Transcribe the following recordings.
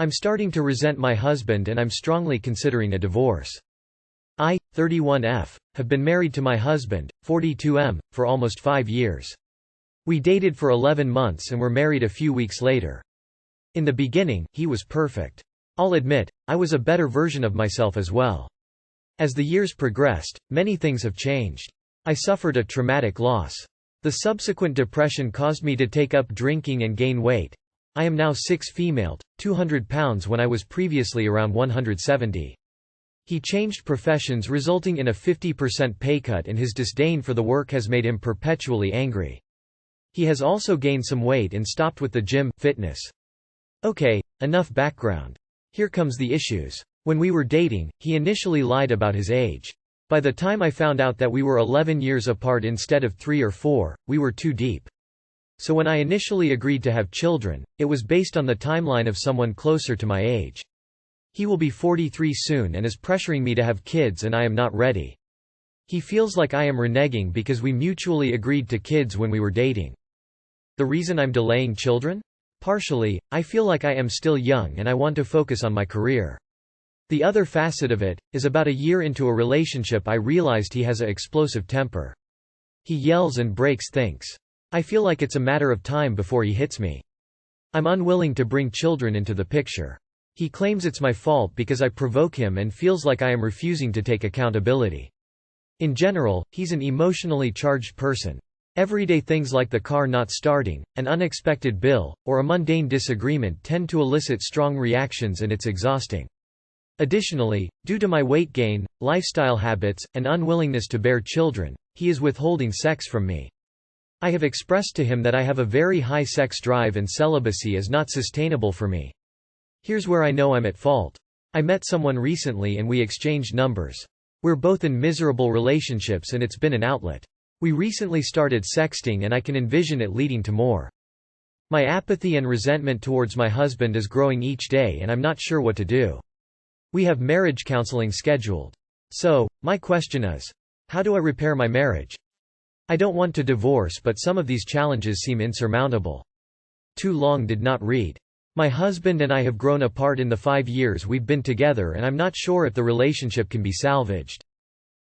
I'm starting to resent my husband and I'm strongly considering a divorce. I, 31F, have been married to my husband, 42M, for almost 5 years. We dated for 11 months and were married a few weeks later. In the beginning, he was perfect. I'll admit, I was a better version of myself as well. As the years progressed, many things have changed. I suffered a traumatic loss. The subsequent depression caused me to take up drinking and gain weight. I am now 6 female, 200 pounds when I was previously around 170. He changed professions resulting in a 50% pay cut and his disdain for the work has made him perpetually angry. He has also gained some weight and stopped with the gym, fitness. Okay, enough background. Here comes the issues. When we were dating, he initially lied about his age. By the time I found out that we were 11 years apart instead of 3 or 4, we were too deep. So when I initially agreed to have children, it was based on the timeline of someone closer to my age. He will be 43 soon and is pressuring me to have kids and I am not ready. He feels like I am reneging because we mutually agreed to kids when we were dating. The reason I'm delaying children? Partially, I feel like I am still young and I want to focus on my career. The other facet of it, is about a year into a relationship I realized he has an explosive temper. He yells and breaks things. I feel like it's a matter of time before he hits me. I'm unwilling to bring children into the picture. He claims it's my fault because I provoke him and feels like I am refusing to take accountability. In general, he's an emotionally charged person. Everyday things like the car not starting, an unexpected bill, or a mundane disagreement tend to elicit strong reactions and it's exhausting. Additionally, due to my weight gain, lifestyle habits, and unwillingness to bear children, he is withholding sex from me. I have expressed to him that I have a very high sex drive and celibacy is not sustainable for me. Here's where I know I'm at fault. I met someone recently and we exchanged numbers. We're both in miserable relationships and it's been an outlet. We recently started sexting and I can envision it leading to more. My apathy and resentment towards my husband is growing each day and I'm not sure what to do. We have marriage counseling scheduled. So, my question is, how do I repair my marriage? I don't want to divorce but some of these challenges seem insurmountable. Too long did not read. My husband and I have grown apart in the 5 years we've been together and I'm not sure if the relationship can be salvaged.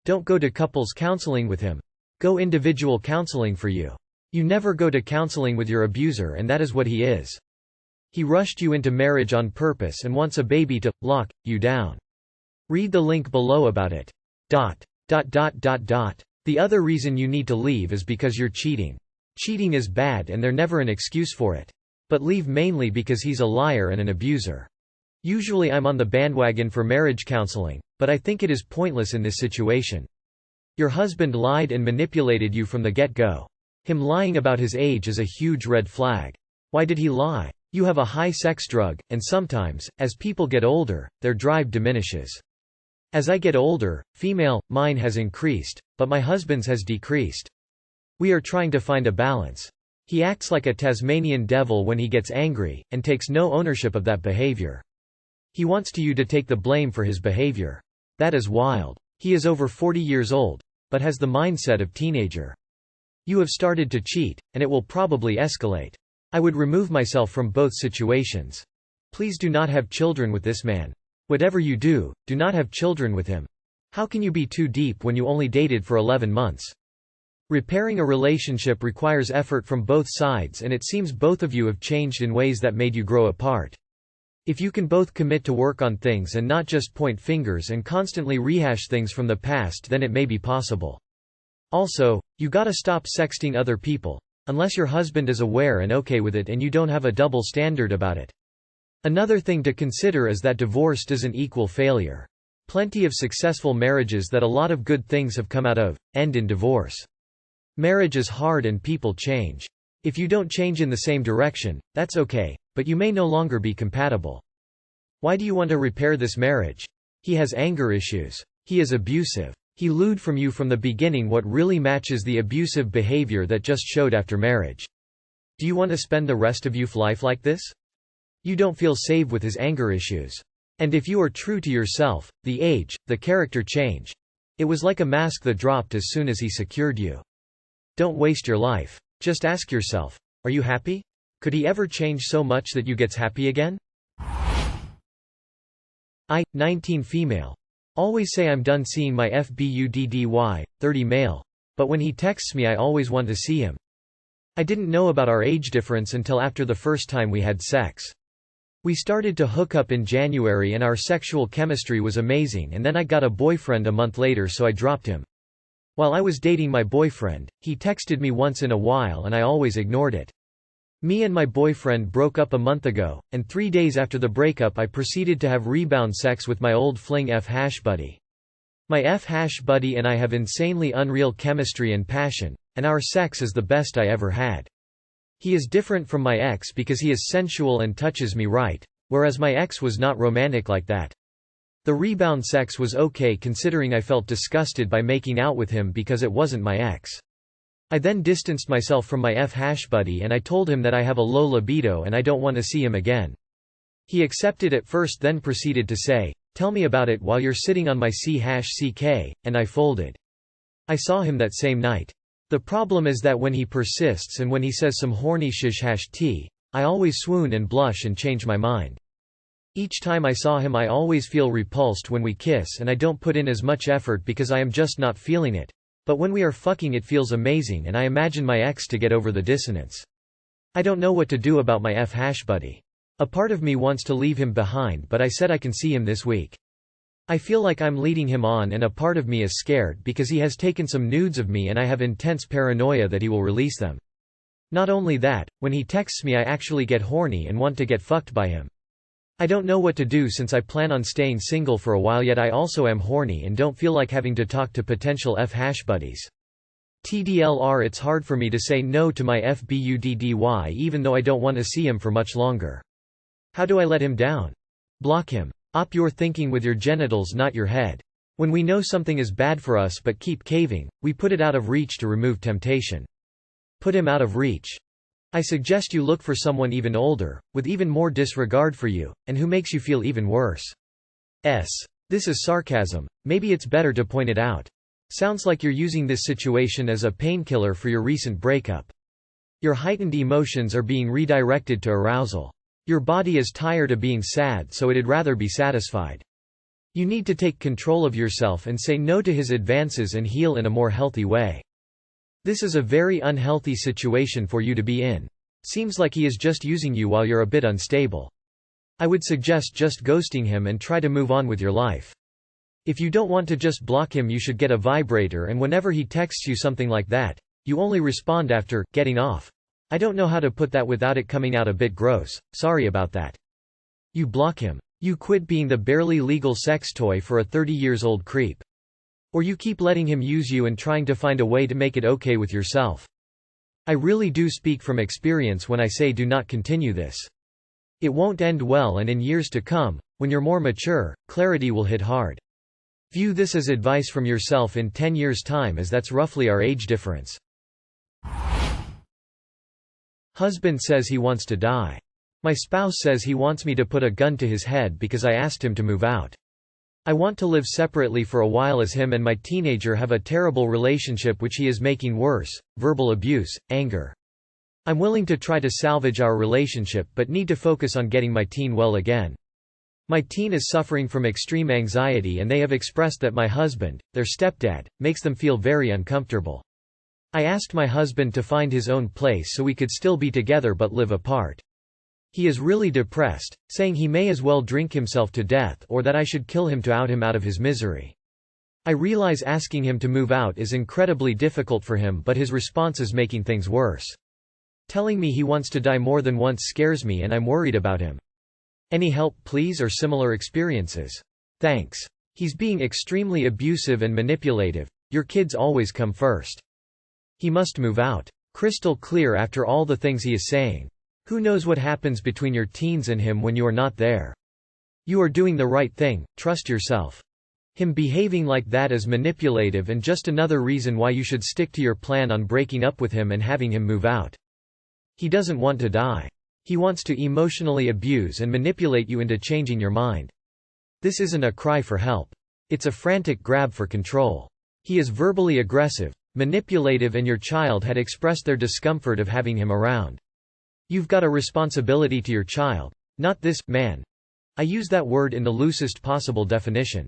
Don't go to couples counseling with him. Go individual counseling for you. You never go to counseling with your abuser and that is what he is. He rushed you into marriage on purpose and wants a baby to lock you down. Read the link below about it. The other reason you need to leave is because you're cheating. Cheating is bad and there's never an excuse for it. But leave mainly because he's a liar and an abuser. Usually I'm on the bandwagon for marriage counseling, but I think it is pointless in this situation. Your husband lied and manipulated you from the get-go. Him lying about his age is a huge red flag. Why did he lie? You have a high sex drug, and sometimes, as people get older, their drive diminishes. As I get older, mine has increased, but my husband's has decreased. We are trying to find a balance. He acts like a Tasmanian devil when he gets angry, and takes no ownership of that behavior. He wants you to take the blame for his behavior. That is wild. He is over 40 years old, but has the mindset of teenager. You have started to cheat, and it will probably escalate. I would remove myself from both situations. Please do not have children with this man. Whatever you do, do not have children with him. How can you be too deep when you only dated for 11 months? Repairing a relationship requires effort from both sides and it seems both of you have changed in ways that made you grow apart. If you can both commit to work on things and not just point fingers and constantly rehash things from the past, then it may be possible. Also, you gotta stop sexting other people. Unless your husband is aware and okay with it and you don't have a double standard about it. Another thing to consider is that divorce doesn't equal failure. Plenty of successful marriages that a lot of good things have come out of, end in divorce. Marriage is hard and people change. If you don't change in the same direction, that's okay, but you may no longer be compatible. Why do you want to repair this marriage? He has anger issues. He is abusive. He lured from you from the beginning what really matches the abusive behavior that just showed after marriage. Do you want to spend the rest of your life like this? You don't feel safe with his anger issues. And if you are true to yourself, the age, the character change. It was like a mask that dropped as soon as he secured you. Don't waste your life. Just ask yourself, are you happy? Could he ever change so much that you gets happy again? I, 19 female. Always say I'm done seeing my FBUDDY, 30 male. But when he texts me I always want to see him. I didn't know about our age difference until after the first time we had sex. We started to hook up in January and our sexual chemistry was amazing, and then I got a boyfriend a month later, so I dropped him. While I was dating my boyfriend, he texted me once in a while and I always ignored it. Me and my boyfriend broke up a month ago, and 3 days after the breakup I proceeded to have rebound sex with my old fling F-buddy. My F-buddy and I have insanely unreal chemistry and passion, and our sex is the best I ever had. He is different from my ex because he is sensual and touches me right, whereas my ex was not romantic like that. The rebound sex was okay considering I felt disgusted by making out with him because it wasn't my ex. I then distanced myself from my F-buddy and I told him that I have a low libido and I don't want to see him again. He accepted at first, then proceeded to say, "Tell me about it while you're sitting on my C-CK," and I folded. I saw him that same night. The problem is that when he persists and when he says some horny shish-t, I always swoon and blush and change my mind. Each time I saw him I always feel repulsed when we kiss and I don't put in as much effort because I am just not feeling it. But when we are fucking it feels amazing and I imagine my ex to get over the dissonance. I don't know what to do about my F-buddy. A part of me wants to leave him behind, but I said I can see him this week. I feel like I'm leading him on and a part of me is scared because he has taken some nudes of me and I have intense paranoia that he will release them. Not only that, when he texts me I actually get horny and want to get fucked by him. I don't know what to do since I plan on staying single for a while, yet I also am horny and don't feel like having to talk to potential F-buddies. TDLR, it's hard for me to say no to my FBUDDY even though I don't want to see him for much longer. How do I let him down? Block him. Op, you're thinking with your genitals, not your head. When we know something is bad for us but keep caving, we put it out of reach to remove temptation. Put him out of reach. I suggest you look for someone even older, with even more disregard for you, and who makes you feel even worse. This is sarcasm. Maybe it's better to point it out. Sounds like you're using this situation as a painkiller for your recent breakup. Your heightened emotions are being redirected to arousal. Your body is tired of being sad, so it'd rather be satisfied. You need to take control of yourself and say no to his advances and heal in a more healthy way. This is a very unhealthy situation for you to be in. Seems like he is just using you while you're a bit unstable. I would suggest just ghosting him and try to move on with your life. If you don't want to just block him, you should get a vibrator, and whenever he texts you something like that, you only respond after getting off. I don't know how to put that without it coming out a bit gross. Sorry about that. You block him. You quit being the barely legal sex toy for a 30-year-old creep. Or you keep letting him use you and trying to find a way to make it okay with yourself. I really do speak from experience when I say do not continue this. It won't end well, and in years to come, when you're more mature, clarity will hit hard. View this as advice from yourself in 10 years' time, as that's roughly our age difference. Husband says he wants to die. My spouse says he wants me to put a gun to his head because I asked him to move out. I want to live separately for a while as him and my teenager have a terrible relationship which he is making worse, verbal abuse, anger. I'm willing to try to salvage our relationship but need to focus on getting my teen well again. My teen is suffering from extreme anxiety and they have expressed that my husband, their stepdad, makes them feel very uncomfortable. I asked my husband to find his own place so we could still be together but live apart. He is really depressed, saying he may as well drink himself to death or that I should kill him to out him out of his misery. I realize asking him to move out is incredibly difficult for him, but his response is making things worse. Telling me he wants to die more than once scares me and I'm worried about him. Any help please, or similar experiences? Thanks. He's being extremely abusive and manipulative. Your kids always come first. He must move out. Crystal clear after all the things he is saying. Who knows what happens between your teens and him when you are not there? You are doing the right thing, trust yourself. Him behaving like that is manipulative and just another reason why you should stick to your plan on breaking up with him and having him move out. He doesn't want to die. He wants to emotionally abuse and manipulate you into changing your mind. This isn't a cry for help. It's a frantic grab for control. He is verbally aggressive, manipulative, and your child had expressed their discomfort of having him around. You've got a responsibility to your child, not this man. I use that word in the loosest possible definition.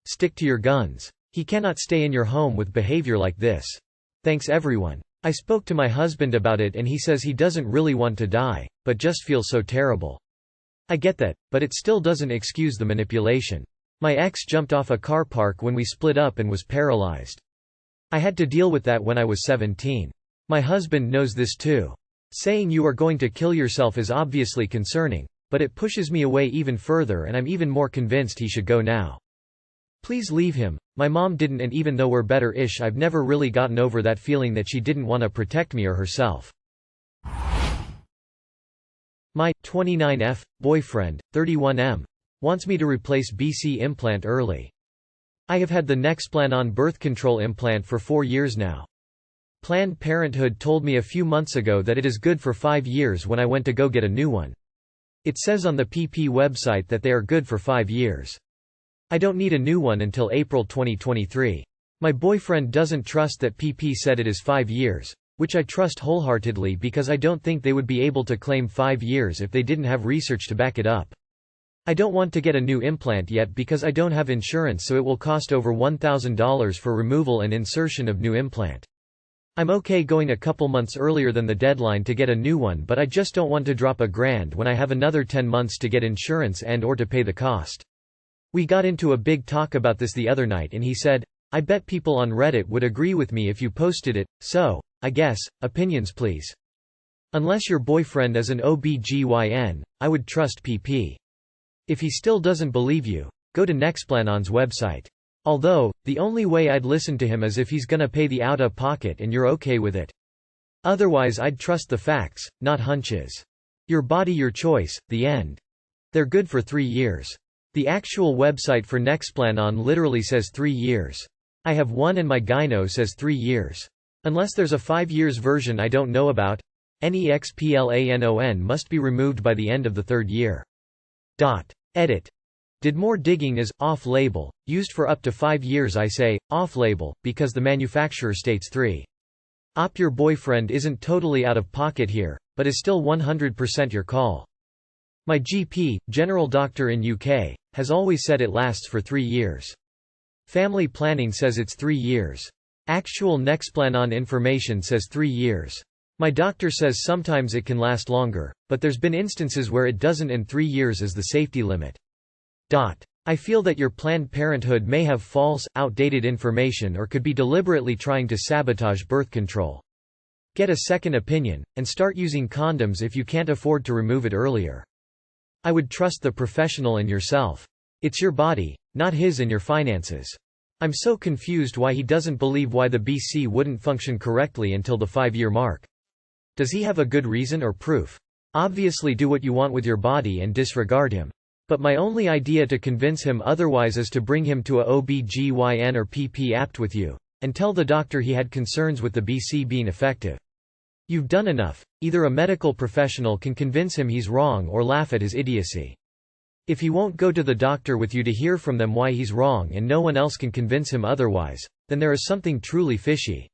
Stick to your guns. He cannot stay in your home with behavior like this. Thanks everyone. I spoke to my husband about it and he says he doesn't really want to die, but just feels so terrible. I get that, but it still doesn't excuse the manipulation. My ex jumped off a car park when we split up and was paralyzed. I had to deal with that when I was 17. My husband knows this too. Saying you are going to kill yourself is obviously concerning, but it pushes me away even further and I'm even more convinced he should go now. Please leave him. My mom didn't, and even though we're better-ish, I've never really gotten over that feeling that she didn't want to protect me or herself. My 29F boyfriend, 31M, wants me to replace BC implant early. I have had the Nexplanon birth control implant for 4 years now. Planned Parenthood told me a few months ago that it is good for 5 years when I went to go get a new one. It says on the PP website that they are good for 5 years. I don't need a new one until April 2023. My boyfriend doesn't trust that PP said it is 5 years, which I trust wholeheartedly because I don't think they would be able to claim 5 years if they didn't have research to back it up. I don't want to get a new implant yet because I don't have insurance, so it will cost over $1,000 for removal and insertion of new implant. I'm okay going a couple months earlier than the deadline to get a new one, but I just don't want to drop $1,000 when I have another 10 months to get insurance and or to pay the cost. We got into a big talk about this the other night and he said, I bet people on Reddit would agree with me if you posted it, so, I guess, opinions please. Unless your boyfriend is an OBGYN, I would trust PP. If he still doesn't believe you, go to Nexplanon's website. Although, the only way I'd listen to him is if he's gonna pay the out-of-pocket and you're okay with it. Otherwise I'd trust the facts, not hunches. Your body your choice, the end. They're good for 3 years. The actual website for Nexplanon literally says 3 years. I have one and my gyno says 3 years. Unless there's a 5 years version I don't know about, Nexplanon must be removed by the end of the 3rd year. Edit. Did more digging is off-label, used for up to 5 years. I say, off-label, because the manufacturer states 3. Your boyfriend isn't totally out of pocket here, but is still 100% your call. My GP, general doctor in UK, has always said it lasts for 3 years. Family planning says it's 3 years. Actual Nexplanon information says 3 years. My doctor says sometimes it can last longer, but there's been instances where it doesn't, and 3 years is the safety limit. I feel that your Planned Parenthood may have false, outdated information or could be deliberately trying to sabotage birth control. Get a second opinion, and start using condoms if you can't afford to remove it earlier. I would trust the professional and yourself. It's your body, not his, and your finances. I'm so confused why he doesn't believe why the BC wouldn't function correctly until the 5-year mark. Does he have a good reason or proof? Obviously do what you want with your body and disregard him. But my only idea to convince him otherwise is to bring him to a OBGYN or PP apt with you, and tell the doctor he had concerns with the BC being effective. You've done enough. Either a medical professional can convince him he's wrong or laugh at his idiocy. If he won't go to the doctor with you to hear from them why he's wrong and no one else can convince him otherwise, then there is something truly fishy.